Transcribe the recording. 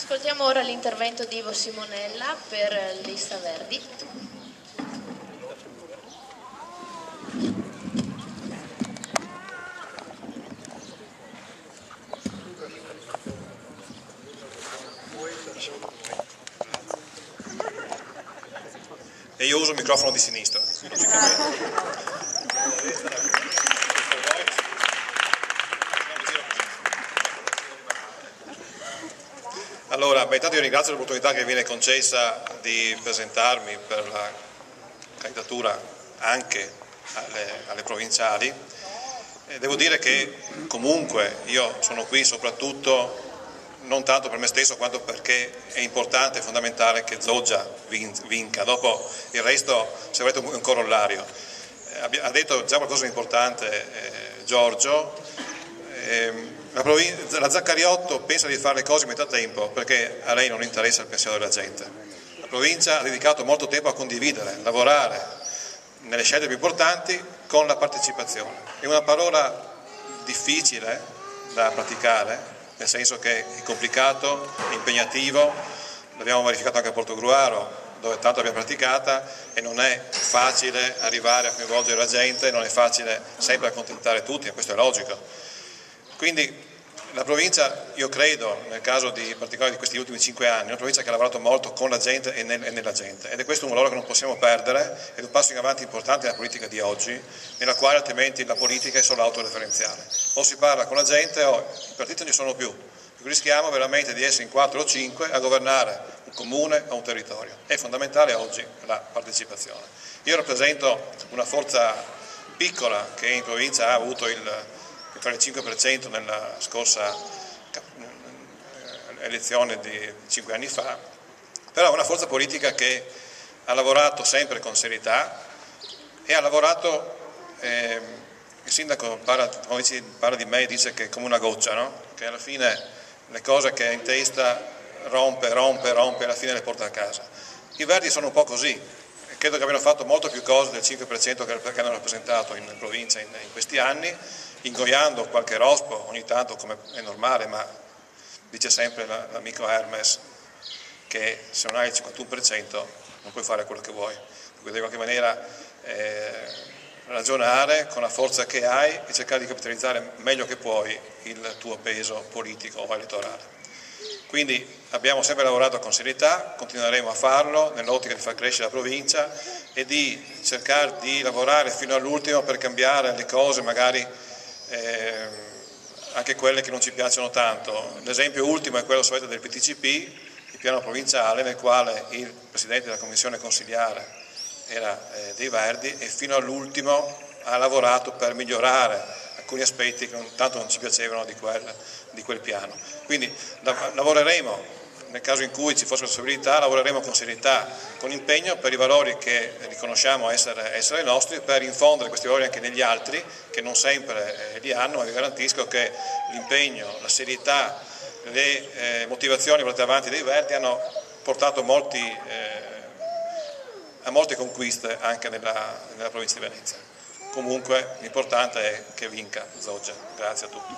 Ascoltiamo ora l'intervento di Ivo Simonella per Lista Verdi. E io uso il microfono di sinistra, logicamente. Allora, intanto io ringrazio l'opportunità che mi viene concessa di presentarmi per la candidatura anche alle provinciali. Devo dire che comunque io sono qui soprattutto non tanto per me stesso quanto perché è importante e fondamentale che Zoggia vinca, dopo il resto se volete un corollario. Ha detto già qualcosa di importante Giorgio. La Zaccariotto pensa di fare le cose in metà tempo perché a lei non interessa il pensiero della gente. La provincia ha dedicato molto tempo a condividere, lavorare nelle scelte più importanti con la partecipazione. È una parola difficile da praticare, nel senso che è complicato, è impegnativo, l'abbiamo verificato anche a Portogruaro, dove tanto abbiamo praticata, e non è facile arrivare a coinvolgere la gente, non è facile sempre accontentare tutti, e questo è logico. Quindi la provincia, io credo, nel caso in particolare di questi ultimi 5 anni, è una provincia che ha lavorato molto con la gente e nella gente, ed è questo un valore che non possiamo perdere, ed è un passo in avanti importante nella politica di oggi, nella quale altrimenti la politica è solo autoreferenziale. O si parla con la gente o i partiti non ci sono più, rischiamo veramente di essere in 4 o 5 a governare un comune o un territorio. È fondamentale oggi la partecipazione. Io rappresento una forza piccola che in provincia ha avuto il 5% nella scorsa elezione di 5 anni fa, però è una forza politica che ha lavorato sempre con serietà e ha lavorato, il sindaco parla di me e dice che è come una goccia, no? Che alla fine le cose che ha in testa rompe, alla fine le porta a casa. I Verdi sono un po' così, credo che abbiano fatto molto più cose del 5% che hanno rappresentato in provincia in questi anni, ingoiando qualche rospo ogni tanto, come è normale, ma dice sempre l'amico Hermes che se non hai il 51% non puoi fare quello che vuoi, quindi in qualche maniera ragionare con la forza che hai e cercare di capitalizzare meglio che puoi il tuo peso politico o elettorale. Quindi abbiamo sempre lavorato con serietà, continueremo a farlo nell'ottica di far crescere la provincia e di cercare di lavorare fino all'ultimo per cambiare le cose, magari anche quelle che non ci piacciono tanto. L'esempio ultimo è quello del PTCP, il piano provinciale, nel quale il presidente della commissione consiliare era dei Verdi e fino all'ultimo ha lavorato per migliorare alcuni aspetti che tanto non ci piacevano di quel piano. Quindi lavoreremo, nel caso in cui ci fosse possibilità, lavoreremo con serietà, con impegno per i valori che riconosciamo essere nostri, per infondere questi valori anche negli altri, che non sempre li hanno, ma vi garantisco che l'impegno, la serietà, le motivazioni portate avanti dei Verdi hanno portato a molte conquiste anche nella provincia di Venezia. Comunque l'importante è che vinca Zoggia. Grazie a tutti.